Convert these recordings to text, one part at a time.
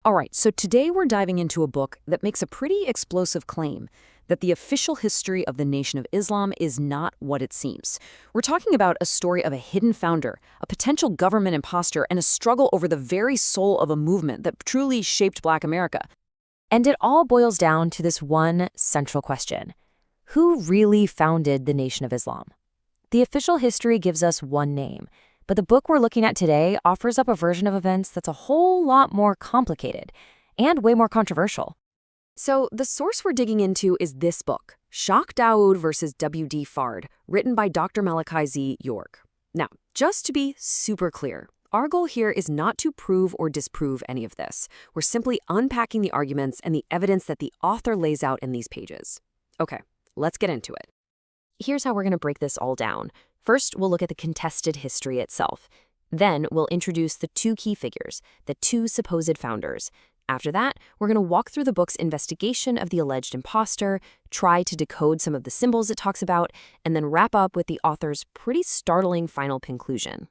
All right, so today we're diving into a book that makes a pretty explosive claim that the official history of the Nation of Islam is not what it seems. We're talking about a story of a hidden founder, a potential government imposter, and a struggle over the very soul of a movement that truly shaped Black America. And it all boils down to this one central question. Who really founded the Nation of Islam? The official history gives us one name, but the book we're looking at today offers up a version of events that's a whole lot more complicated and way more controversial. So the source we're digging into is this book, Shach Dawood versus W.D. Fard, written by Dr. Malachi Z. York. Now, just to be super clear, our goal here is not to prove or disprove any of this. We're simply unpacking the arguments and the evidence that the author lays out in these pages. Okay, let's get into it. Here's how we're going to break this all down. First, we'll look at the contested history itself. Then, we'll introduce the two key figures, the two supposed founders. After that, we're going to walk through the book's investigation of the alleged imposter, try to decode some of the symbols it talks about, and then wrap up with the author's pretty startling final conclusion.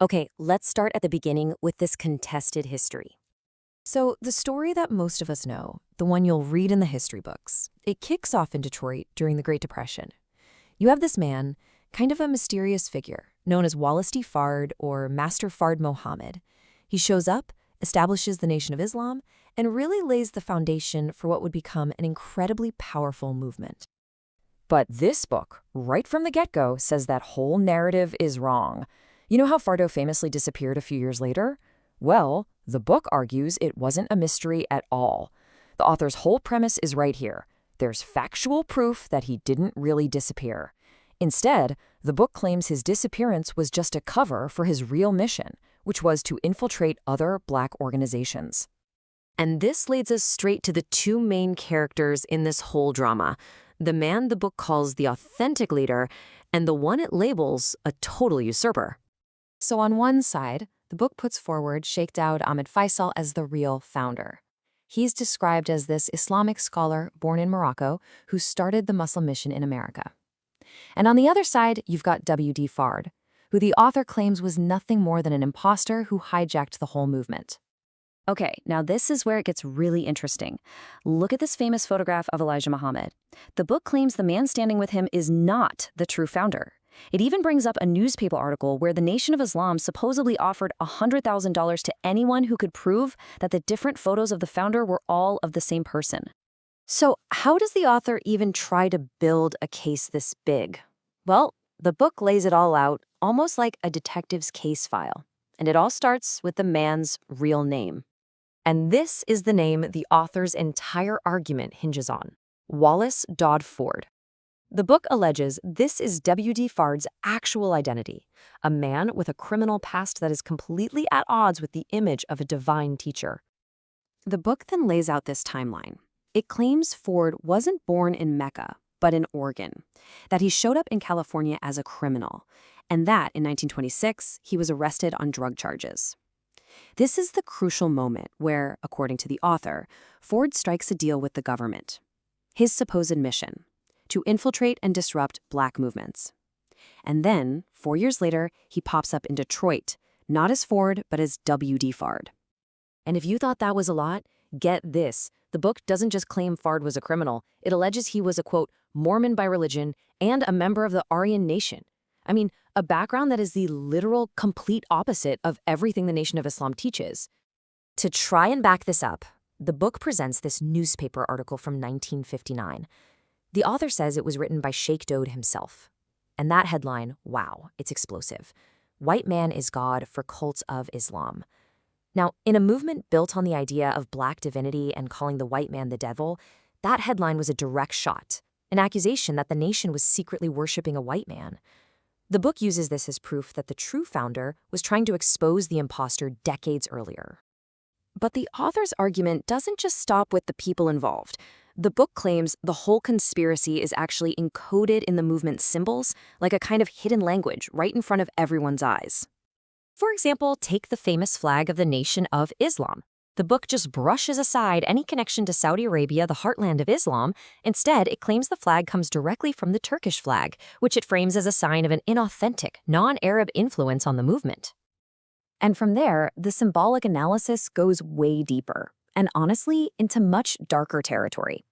Okay, let's start at the beginning with this contested history. So, the story that most of us know, the one you'll read in the history books, it kicks off in Detroit during the Great Depression. You have this man, kind of a mysterious figure, known as Wallace D. Fard or Master Fard Mohammed. He shows up, establishes the Nation of Islam, and really lays the foundation for what would become an incredibly powerful movement. But this book, right from the get-go, says that whole narrative is wrong. You know how Fardo famously disappeared a few years later? Well, the book argues it wasn't a mystery at all. The author's whole premise is right here. There's factual proof that he didn't really disappear. Instead, the book claims his disappearance was just a cover for his real mission, which was to infiltrate other Black organizations. And this leads us straight to the two main characters in this whole drama, the man the book calls the authentic leader and the one it labels a total usurper. So on one side, the book puts forward Sheikh Dawood Ahmed Faisal as the real founder. He's described as this Islamic scholar born in Morocco who started the Muslim mission in America. And on the other side, you've got W.D. Fard, who the author claims was nothing more than an imposter who hijacked the whole movement. Okay, now this is where it gets really interesting. Look at this famous photograph of Elijah Muhammad. The book claims the man standing with him is not the true founder. It even brings up a newspaper article where the Nation of Islam supposedly offered $100,000 to anyone who could prove that the different photos of the founder were all of the same person. So how does the author even try to build a case this big? Well, the book lays it all out, almost like a detective's case file. And it all starts with the man's real name. And this is the name the author's entire argument hinges on: Wallace Dodd Ford. The book alleges this is W.D. Fard's actual identity, a man with a criminal past that is completely at odds with the image of a divine teacher. The book then lays out this timeline. It claims Ford wasn't born in Mecca, but in Oregon, that he showed up in California as a criminal, and that in 1926 he was arrested on drug charges. This is the crucial moment where, according to the author, Ford strikes a deal with the government. His supposed mission: to infiltrate and disrupt Black movements. And then, 4 years later, he pops up in Detroit, not as Ford, but as W.D. Fard. And if you thought that was a lot, get this. The book doesn't just claim Fard was a criminal. It alleges he was a, quote, Mormon by religion and a member of the Aryan Nation. I mean, a background that is the literal complete opposite of everything the Nation of Islam teaches. To try and back this up, the book presents this newspaper article from 1959. The author says it was written by Sheikh Dawood himself. And that headline, wow, it's explosive. White man is God for cults of Islam. Now, in a movement built on the idea of Black divinity and calling the white man the devil, that headline was a direct shot, an accusation that the nation was secretly worshiping a white man. The book uses this as proof that the true founder was trying to expose the imposter decades earlier. But the author's argument doesn't just stop with the people involved. The book claims the whole conspiracy is actually encoded in the movement's symbols, like a kind of hidden language right in front of everyone's eyes. For example, take the famous flag of the Nation of Islam. The book just brushes aside any connection to Saudi Arabia, the heartland of Islam. Instead, it claims the flag comes directly from the Turkish flag, which it frames as a sign of an inauthentic, non-Arab influence on the movement. And from there, the symbolic analysis goes way deeper, and honestly, into much darker territory.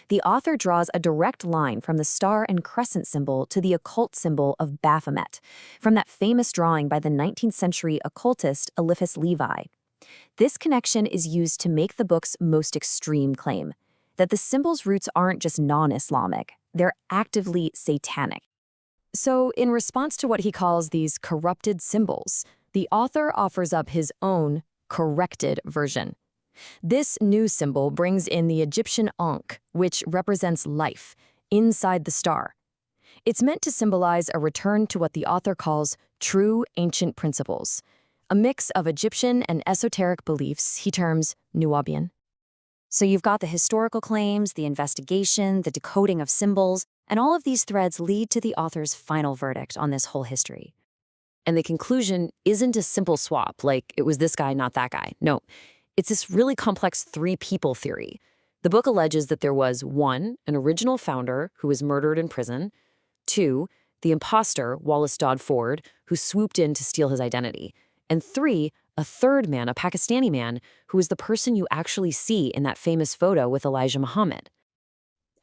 The author draws a direct line from the star and crescent symbol to the occult symbol of Baphomet, from that famous drawing by the 19th century occultist Eliphas Levi. This connection is used to make the book's most extreme claim, that the symbol's roots aren't just non-Islamic, they're actively satanic. So, in response to what he calls these corrupted symbols, the author offers up his own corrected version. This new symbol brings in the Egyptian Ankh, which represents life, inside the star. It's meant to symbolize a return to what the author calls true ancient principles, a mix of Egyptian and esoteric beliefs he terms Nubian. So you've got the historical claims, the investigation, the decoding of symbols, and all of these threads lead to the author's final verdict on this whole history. And the conclusion isn't a simple swap, like it was this guy, not that guy. No. It's this really complex three-people theory. The book alleges that there was 1, an original founder who was murdered in prison, 2, the imposter, Wallace Dodd Ford, who swooped in to steal his identity, and 3, a third man, a Pakistani man, who is the person you actually see in that famous photo with Elijah Muhammad.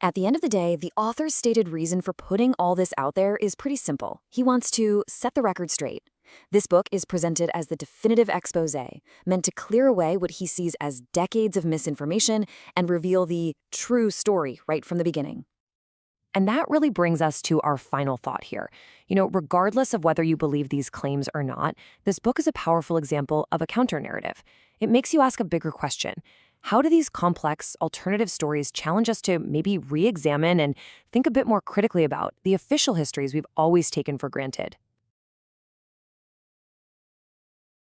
At the end of the day, the author's stated reason for putting all this out there is pretty simple. He wants to set the record straight. This book is presented as the definitive exposé, meant to clear away what he sees as decades of misinformation and reveal the true story right from the beginning. And that really brings us to our final thought here. Regardless of whether you believe these claims or not, this book is a powerful example of a counter-narrative. It makes you ask a bigger question. How do these complex, alternative stories challenge us to maybe re-examine and think a bit more critically about the official histories we've always taken for granted?